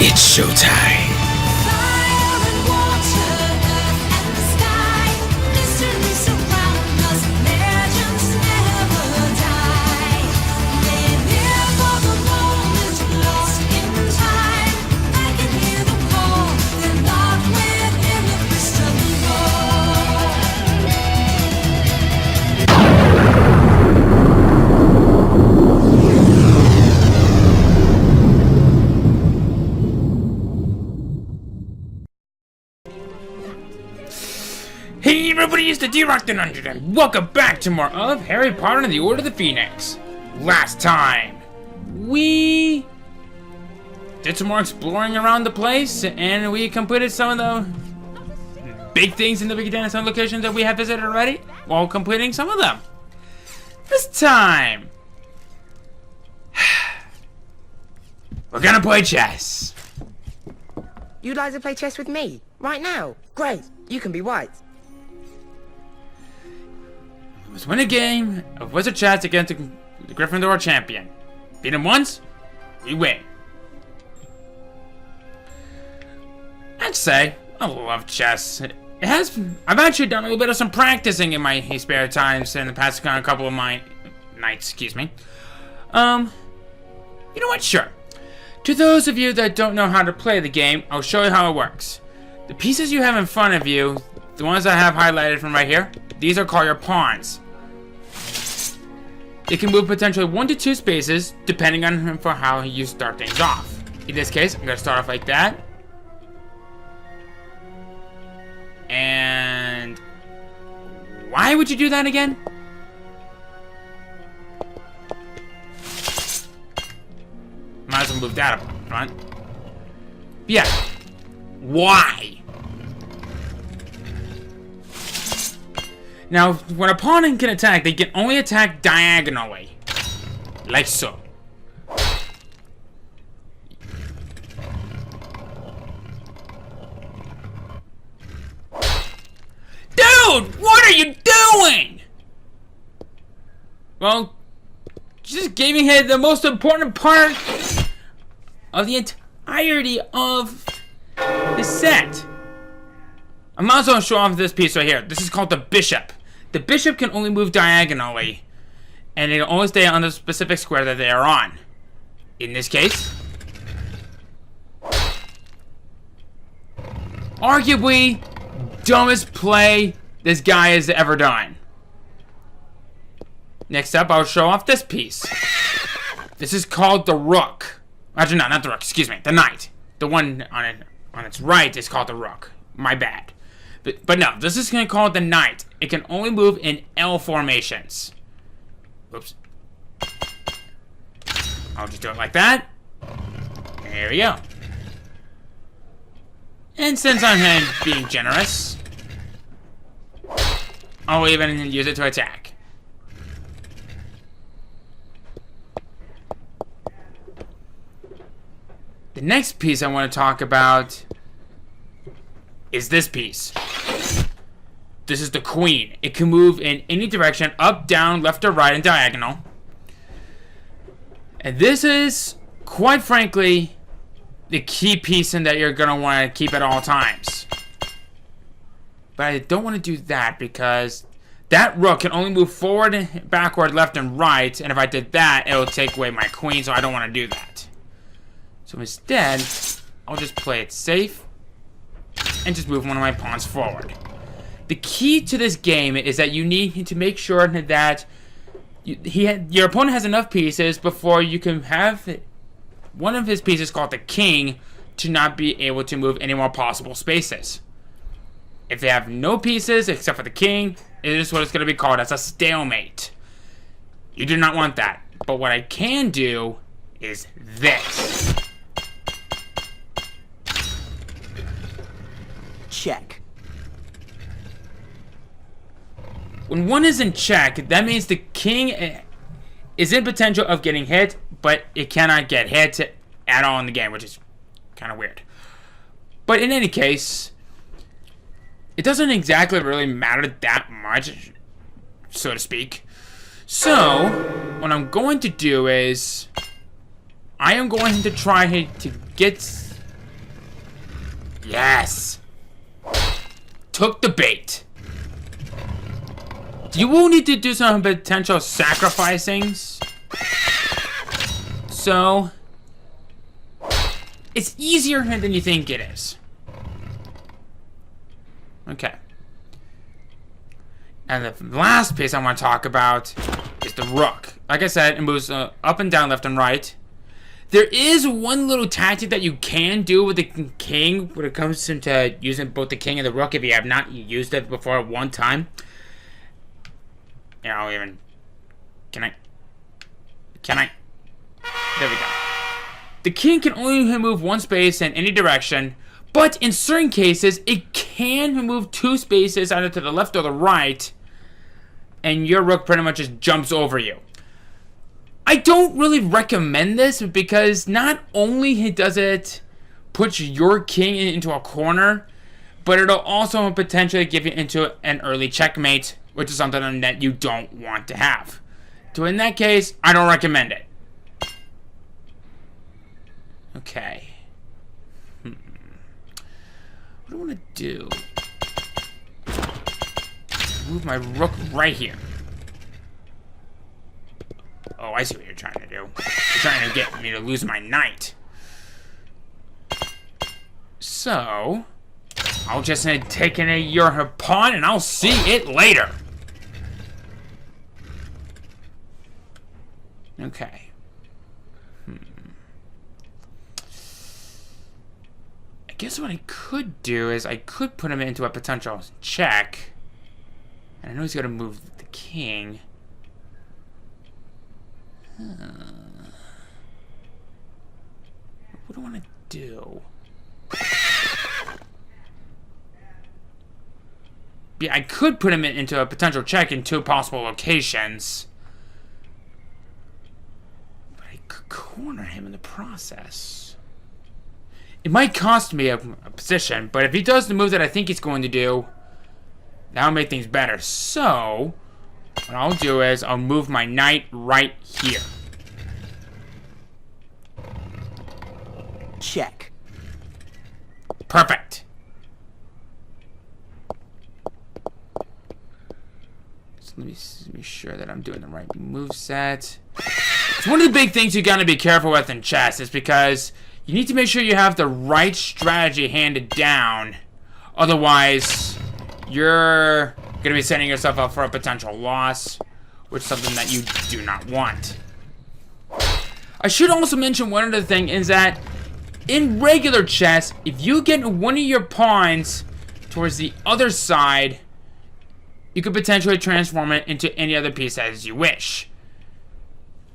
It's showtime. Hey everybody, it's the D-Rock the 100 and welcome back to more of Harry Potter and the Order of the Phoenix. Last time, we did some more exploring around the place and we completed some of the big things in the beginning and some locations that we have visited already while completing some of them. This time, we're gonna play chess. You'd like to play chess with me? Right now? Great, you can be white. Let's win a game of Wizard Chess against the Gryffindor champion. Beat him once, we win. I'd say I love chess. I've actually done a little bit of some practicing in my spare times in the past couple of my nights. Excuse me. You know what? Sure. To those of you that don't know how to play the game, I'll show you how it works. The pieces you have in front of you, the ones I have highlighted from right here, these are called your pawns. It can move potentially 1 to 2 spaces, depending on for how you start things off. In this case, I'm going to start off like that. And why would you do that again? Might as well move that up front. Yeah. Why? Now, when a pawn can attack, they can only attack diagonally. Like so. Dude, what are you doing? Well, just gave me the most important part of the entirety of the set. I'm also going to show off this piece right here. This is called the bishop. The bishop can only move diagonally, and it can only stay on the specific square that they are on. In this case, arguably, dumbest play this guy has ever done. Next up, I'll show off this piece. This is called the rook. Actually, no, not the rook. Excuse me, the knight. The one on its right is called the rook. My bad. But no, this is going to call it the knight. It can only move in L formations. Oops. I'll just do it like that. There we go. And since I'm being generous, I'll even use it to attack. The next piece I want to talk about is this piece. This is the queen. It can move in any direction, up, down, left or right, and diagonal. And this is, quite frankly, the key piece in that you're going to want to keep at all times. But I don't want to do that because that rook can only move forward, backward, left, and right. And if I did that, it'll take away my queen, so I don't want to do that. So instead, I'll just play it safe and just move one of my pawns forward. The key to this game is that you need to make sure that your opponent has enough pieces before you can have one of his pieces, called the king, to not be able to move any more possible spaces. If they have no pieces except for the king, it is what it's going to be called as a stalemate. You do not want that. But what I can do is this. Check. When one is in check, that means the king is in potential of getting hit, but it cannot get hit at all in the game, which is kind of weird. But in any case, it doesn't exactly really matter that much, so to speak. So, what I'm going to do is, I am going to try to get Yes. Took the bait. You will need to do some potential sacrificings. So, it's easier than you think it is. Okay. And the last piece I want to talk about is the rook. Like I said, it moves up and down, left and right. There is one little tactic that you can do with the king when it comes into using both the king and the rook if you have not used it before at one time. Yeah, I'll even... Can I? There we go. The king can only move one space in any direction, but in certain cases, it can move 2 spaces either to the left or the right, and your rook pretty much just jumps over you. I don't really recommend this because not only does it put your king into a corner, but it'll also potentially give you into an early checkmate, which is something that you don't want to have. So in that case, I don't recommend it. Okay. What do I want to do? Move my rook right here. Oh, I see what you're trying to do. You're trying to get me to lose my knight. So, I'll just take in your pawn and I'll see it later. Okay. I guess what I could do is I could put him into a potential check. And I know he's going to move the king. What do I want to do? Yeah, I could put him into a potential check in 2 possible locations. But I could corner him in the process. It might cost me a position, but if he does the move that I think he's going to do, that'll make things better. So, what I'll do is I'll move my knight right here. Check. Perfect. So let me be sure that I'm doing the right moveset. It's one of the big things you gotta be careful with in chess is because you need to make sure you have the right strategy handed down. Otherwise, you're gonna be setting yourself up for a potential loss, which is something that you do not want. I should also mention one other thing is that in regular chess, if you get one of your pawns towards the other side, you could potentially transform it into any other piece as you wish.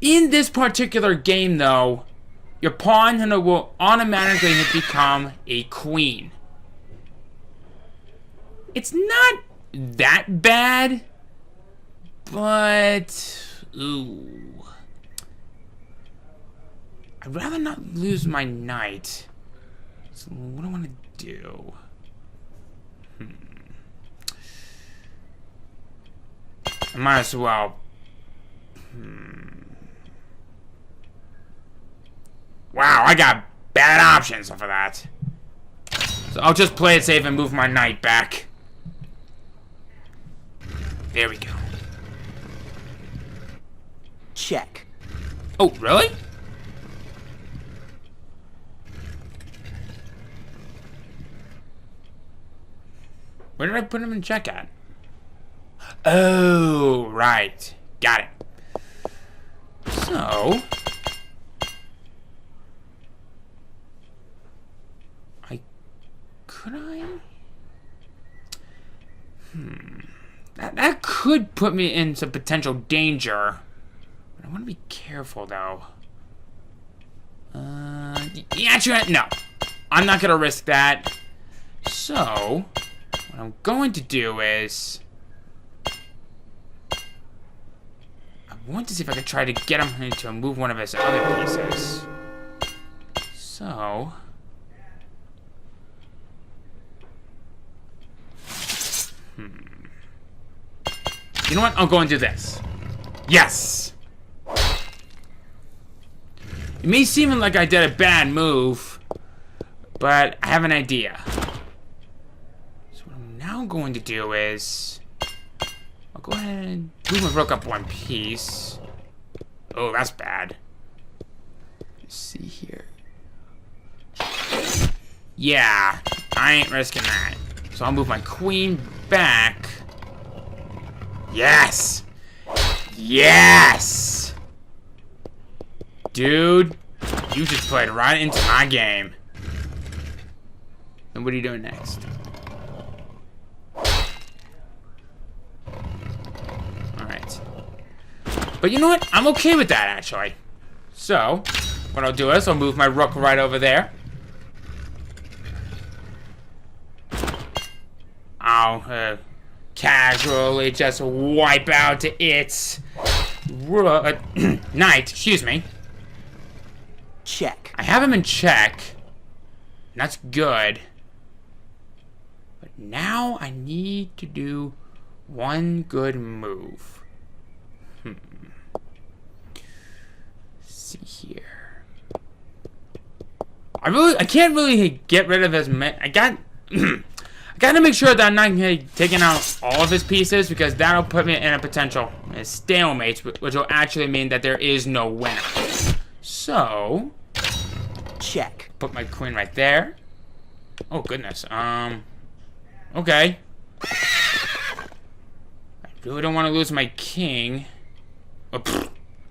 In this particular game, though, your pawn will automatically become a queen. It's not that bad, but ooh, I'd rather not lose my knight. So what do I want to do? I might as well. Wow, I got bad options for that. So I'll just play it safe and move my knight back. There we go. Check. Oh, really? Where did I put him in check at? Oh, right. Got it. So... could I? That could put me in some potential danger. But I want to be careful, though. Yeah, no. I'm not going to risk that. So, what I'm going to do is... I want to see if I can try to get him to move one of his other pieces. So... You know what? I'll go and do this. Yes! It may seem like I did a bad move, but I have an idea. I'm going to do is... I'll go ahead and move my rook up one piece. Oh, that's bad. Let's see here. Yeah, I ain't risking that. So I'll move my queen back. Yes! Yes! Dude, you just played right into my game. And what are you doing next? Alright. But you know what? I'm okay with that, actually. So, what I'll do is I'll move my rook right over there. I'll casually just wipe out its knight, excuse me. Check. I have him in check. And that's good. But now I need to do one good move. Let's see here. I can't really get rid of his I gotta make sure that I'm not taking out all of his pieces, because that'll put me in a potential stalemate, which will actually mean that there is no winner. So, check. Put my queen right there. Oh goodness. Okay. I really don't want to lose my king. Oh,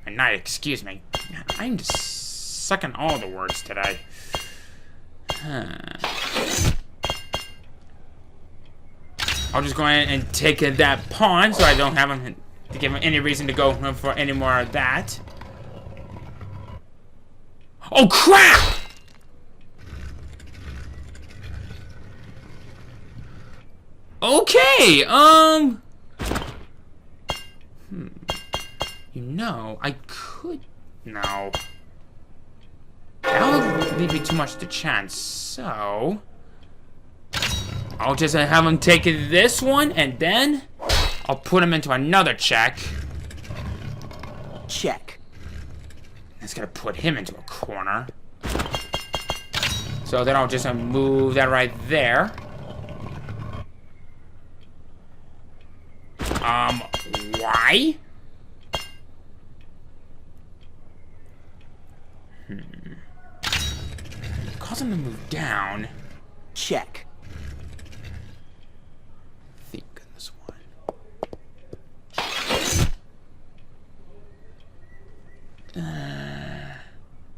my knight. Excuse me. Man, I'm just sucking all the words today. I'll just go ahead and take that pawn, so I don't have him to give him any reason to go for any more of that. Oh crap! Okay, you know, I could... No. That would leave me too much to chance, so... I'll just have him take this one, and then I'll put him into another check. Check. That's gonna put him into a corner. So then I'll just move that right there. Why? Cause him to move down. Check. Think on this one.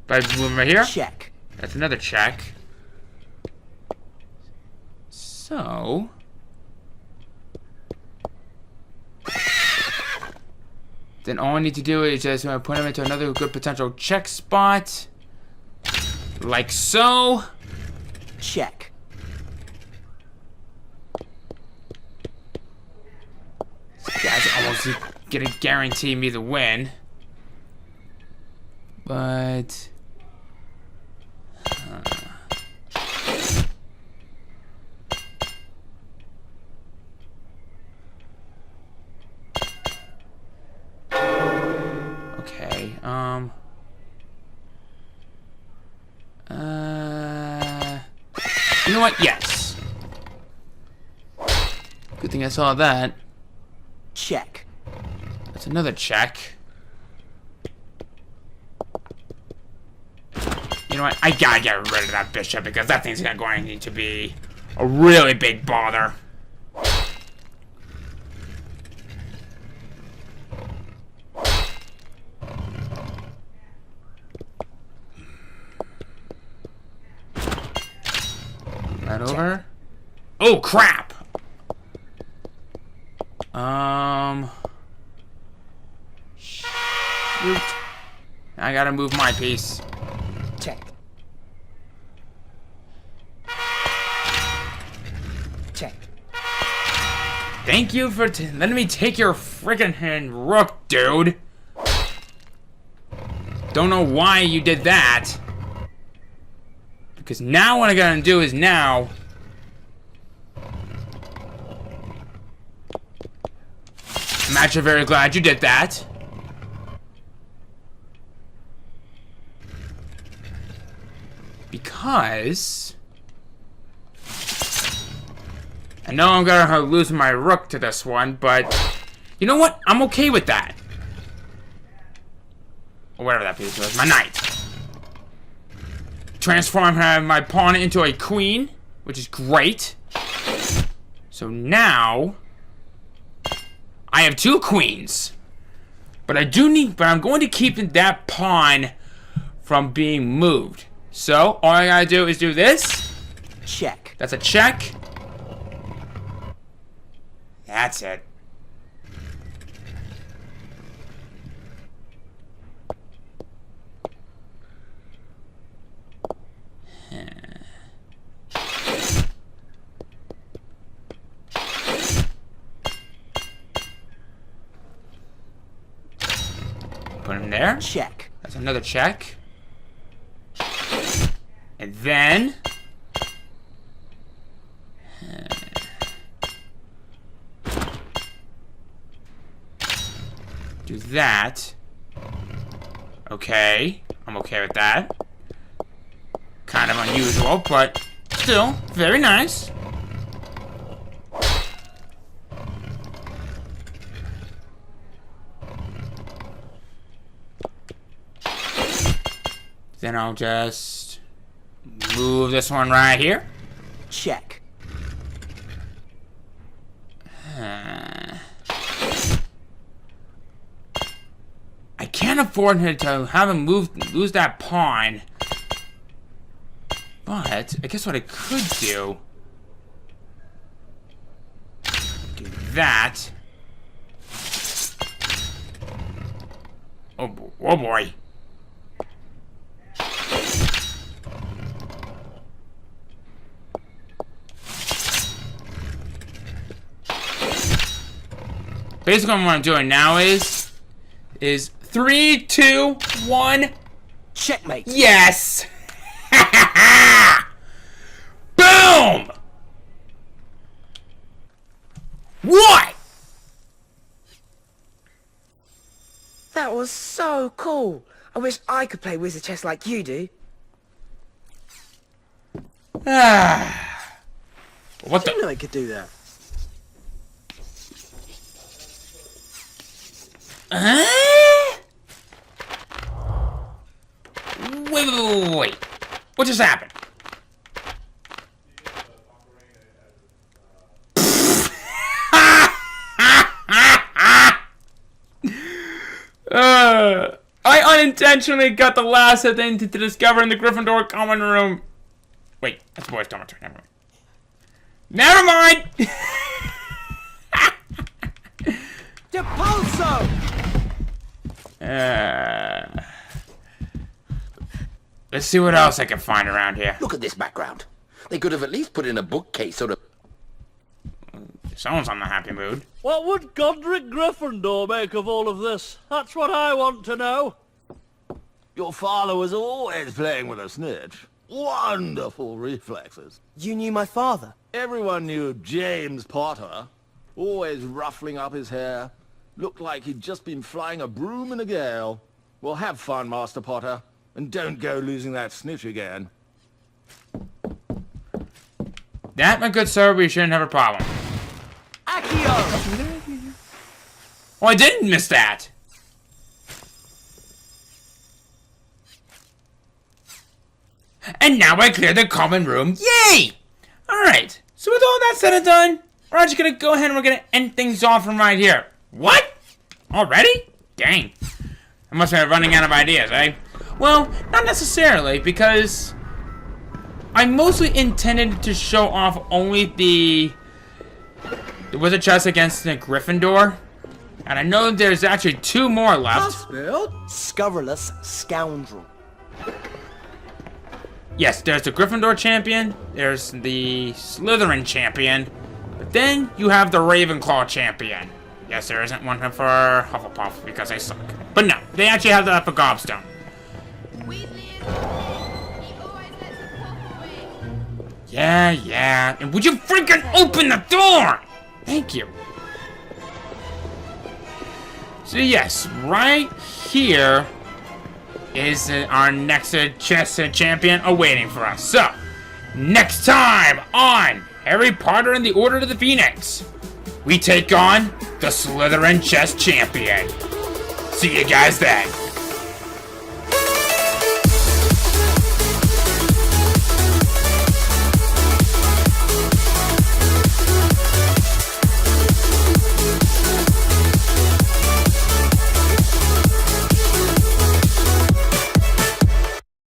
But move right here. Check. That's another check. So. Then all I need to do is just put him into another good potential check spot. Like so. Check. This guy's almost gonna guarantee me the win. But... Okay, you know what? Yes. Good thing I saw that. Check. That's another check. You know what? I gotta get rid of that bishop, because that thing's going to be a really big bother. That over. Oh crap! Shoot. I gotta move my piece. Check. Check. Thank you for letting me take your freaking rook, dude. Don't know why you did that. Because now what I gotta do is now... I'm actually very glad you did that. Because... I know I'm gonna lose my rook to this one, but you know what? I'm okay with that. Or whatever that piece was. My knight. Transform my pawn into a queen, which is great. So now I have 2 queens. But I'm going to keep that pawn from being moved. So all I gotta do is do this. Check. That's a check. That's it. Put him there. Check. That's another check. And then do that. Okay. I'm okay with that. Kind of unusual, but still very nice. Then I'll just move this one right here. Check. I can't afford to have him lose that pawn. But I guess what I could do that. Oh boy. Basically, what I'm doing now is 3, 2, 1. Checkmate. Yes. Boom. What? That was so cool. I wish I could play wizard chess like you do. What the? I didn't know I could do that. Wait. What just happened? I unintentionally got the last thing to discover in the Gryffindor common room. Wait, that's the boys' dormitory. Never mind. Depulso! Let's see what else I can find around here. Look at this background. They could have at least put in a bookcase or a... Someone's on the happy mood. What would Godric Gryffindor make of all of this? That's what I want to know. Your father was always playing with a snitch. Wonderful reflexes. You knew my father? Everyone knew James Potter. Always ruffling up his hair. Looked like he'd just been flying a broom in a gale. Well, have fun, Master Potter. And don't go losing that snitch again. That, my good sir, we shouldn't have a problem. Accio! Oh, I didn't miss that. And now I clear the common room. Yay! Alright, so with all that said and done, we're actually gonna go ahead and we're gonna end things off from right here. What? Already? Dang. I must have been running out of ideas, eh? Well, not necessarily, because I mostly intended to show off only the Wizard Chess against the Gryffindor. And I know there's actually 2 more left. Scurrilous scoundrel. Yes, there's the Gryffindor champion, there's the Slytherin champion, but then you have the Ravenclaw champion. Yes, there isn't one for Hufflepuff because they suck. But no, they actually have that for Gobstone. Yeah. And would you freaking open the door? Thank you. So yes, right here is our next chess champion awaiting for us. So, next time on Harry Potter and the Order of the Phoenix. We take on the Slytherin Chess Champion. See you guys then.